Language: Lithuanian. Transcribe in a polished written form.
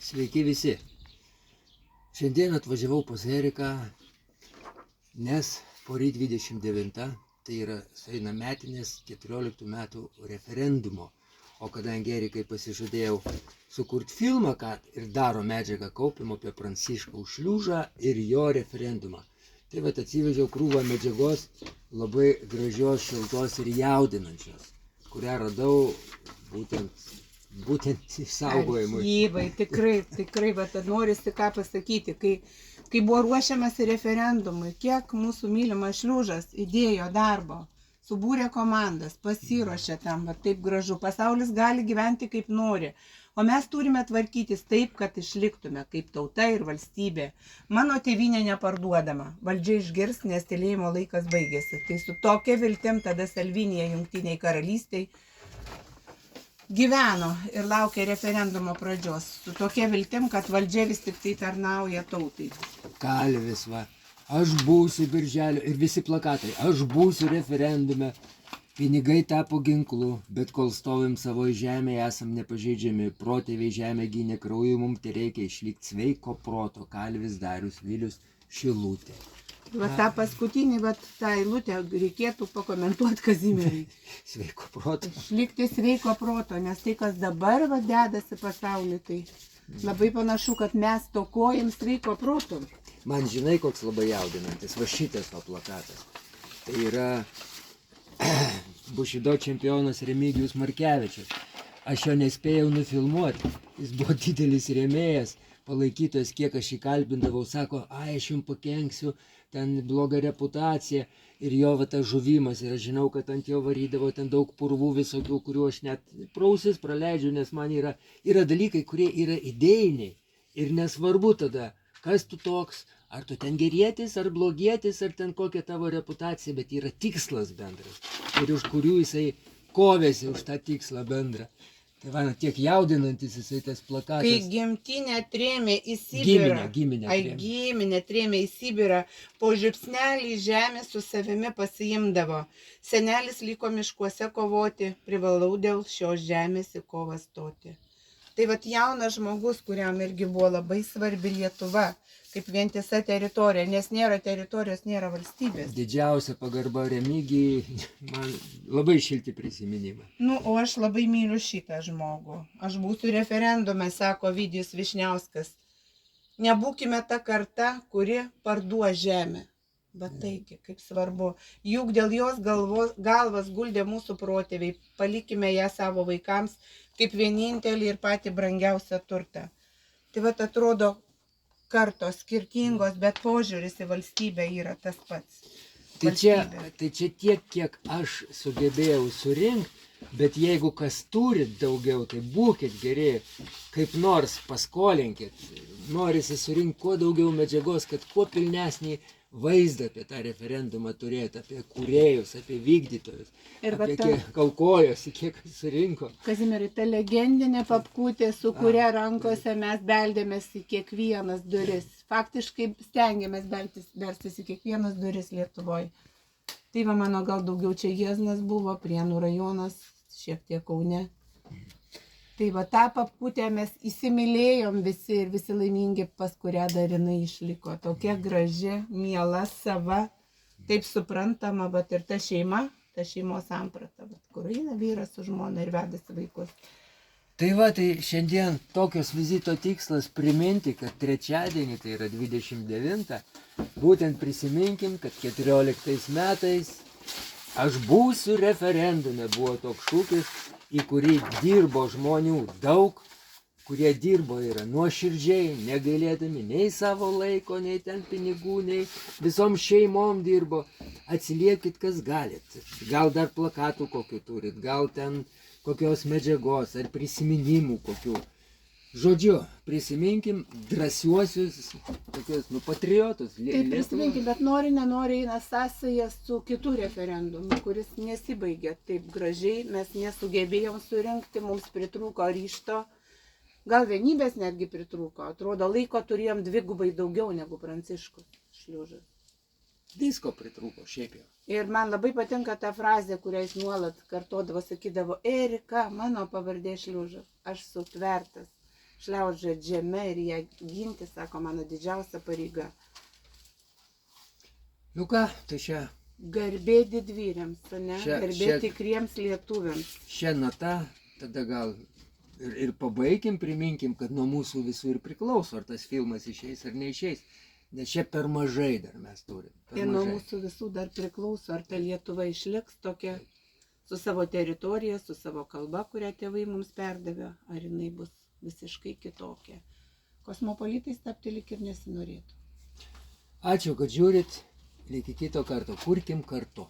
Sveiki visi. Šiandien atvažiavau pas Eriką, nes poryt 29, tai yra sueina metinės 14 metų referendumo. O kadangi Erikai pasižadėjau sukurti filmą, kad ir daro medžiagą kaupimo apie Pranciškaus Šliužą ir jo referendumą. Tai vat atsivežiau krūvą medžiagos labai gražios, šiltos ir jaudinančios, kurią radau būtent išsaugojimui. Archyvai, tikrai, bet norisi ką pasakyti, kai buvo ruošiamas referendumui, kiek mūsų mylimas Šliužas įdėjo darbo, subūrė komandas, pasiruošė tam, va taip gražu, pasaulis gali gyventi kaip nori, o mes turime tvarkytis taip, kad išliktume kaip tauta ir valstybė. Mano tėvynė neparduodama, valdžia išgirs, nes tylėjimo laikas baigėsi. Tai su tokia viltim tada Salvinija Jungtiniai karalystiai gyveno ir laukė referendumo pradžios. Su tokia viltim, kad valdžia vis tik tai tarnauja tautai. Kalvis, va, aš būsiu birželio ir visi plakatai, aš būsiu referendume. Pinigai tapo ginklu, bet kol stovim savo žemėje, esam nepažeidžiami, protėviai žemė gynė krauju, mums tai reikia išlikti sveiko proto. Kalvis Darius Vilius Šilutė. Va tą paskutinį, va tą eilutę reikėtų pakomentuoti Kazimierai. Sveiko proto. Išlikti sveiko proto, nes tai, kas dabar va dedasi pasaulyje, tai labai panašu, kad mes tokojam sveiko proto. Man žinai, koks labai jaudinantis, va šitas to plakatas. Tai yra Bušido čempionas Remigijus Markevičius. Aš jo nespėjau nufilmuoti, jis buvo didelis rėmėjas, palaikytojas, kiek aš jį kalbindavau, sako, aš jums pakenksiu, ten bloga reputacija ir jo va tas žuvimas, ir aš žinau, kad ant jo varydavo ten daug purvų visokių, kuriuo aš net prausis praleidžiu, nes man yra dalykai, kurie yra idėjiniai ir nesvarbu tada, kas tu toks, ar tu ten gerietis, ar blogietis, ar ten kokia tavo reputacija, bet yra tikslas bendras ir už kurių jisai kovėsi už tą tikslą bendrą. Tai va, tiek jaudinantis jisai tas plakatas. Kai gimtinę trėmė į Sibirą, Giminę trėmė į Sibirą, po žiupsnelį žemę su savimi pasiimdavo. Senelis liko miškuose kovoti, privalau dėl šios žemės į kovą stoti. Tai vat jaunas žmogus, kuriam irgi buvo labai svarbi Lietuva, kaip vientisa teritorija, nes nėra teritorijos, nėra valstybės. Didžiausia pagarba Remigijai, man labai šilti prisiminimai. Nu, o aš labai myliu šitą žmogų. Aš būsiu referendume, sako Vydijus Višniauskas. Nebūkime ta karta, kuri parduos žemę. Bet taigi, kaip svarbu. Juk dėl jos galvas guldė mūsų protėviai. Palikime ją savo vaikams kaip vienintelį ir patį brangiausią turtą. Tai vat atrodo, kartos skirtingos, bet požiūris į valstybę yra tas pats. Tai čia tiek, kiek aš sugebėjau surinkti, bet jeigu kas turit daugiau, tai būkit geri, kaip nors paskolinkit. Norisi surinkti kuo daugiau medžiagos, kad kuo pilnesnį vaizdą apie tą referendumą turėti, apie kūrėjus, apie vykdytojus, ir apie kiek aukojosi, kiek surinko. Kazimierai, ta legendinė papkutė, su kuria rankose mes beldėmės į kiekvienas duris. Faktiškai stengiamės belstis į kiekvienas duris Lietuvoje. Tai va, mano gal daugiau čia Jieznas buvo, Prienų rajonas, šiek tiek Kaune. Tai va, tą papkutę mes įsimylėjom visi ir visi laimingi, pas kurią dar jinai išliko. Tokia graži, miela, sava, taip suprantama, bet ir ta šeima, ta šeimos samprata, kur eina vyras su žmona ir vedasi vaikus. Tai va, tai šiandien tokios vizito tikslas priminti, kad trečiadienį, tai yra 29, būtent prisiminkim, kad 14 metais aš būsiu referendume, buvo toks šūkis, į kurį dirbo žmonių daug, kurie dirbo yra nuoširdžiai, negailėdami nei savo laiko, nei ten pinigų, nei visom šeimom dirbo. Atsiliekit, kas galit. Gal dar plakatų kokių turit, gal ten kokios medžiagos ar prisiminimų kokių. Žodžiu, prisiminkim drąsiuosius, tokius, patriotus. Tai prisiminkim, bet nenori eina sąsaja su kitų referendumu, kuris nesibaigė taip gražiai, mes nesugebėjom surinkti, mums pritrūko ryžto, gal vienybės netgi pritrūko, atrodo, laiko turėjom dvigubai daugiau negu Pranciškus Šliužas. Visko pritrūko, šiaip jau. Ir man labai patinka ta frazė, kurią jis nuolat kartodavo, sakydavo, Erika, mano pavardė Šliužas, aš sutvertas. šliaužiot žeme ir ją ginti, sako, mano didžiausia pareiga. Nu ką, tai Garbė didvyriams, ne? Garbė tikriems lietuviams. šią natą tada gal ir pabaikim, priminkim, kad nuo mūsų visų ir priklauso, ar tas filmas išeis ar neišeis. Nes čia per mažai dar mes turim. Ir nuo mūsų visų dar priklauso, ar ta Lietuva išliks tokia su savo teritorija, su savo kalba, kurią tėvai mums perdavė, ar jinai bus visiškai kitokia. Kosmopolitais tapti lik ir nesinorėtų. Ačiū, kad žiūrit. Iki kito karto. Kurkim kartu.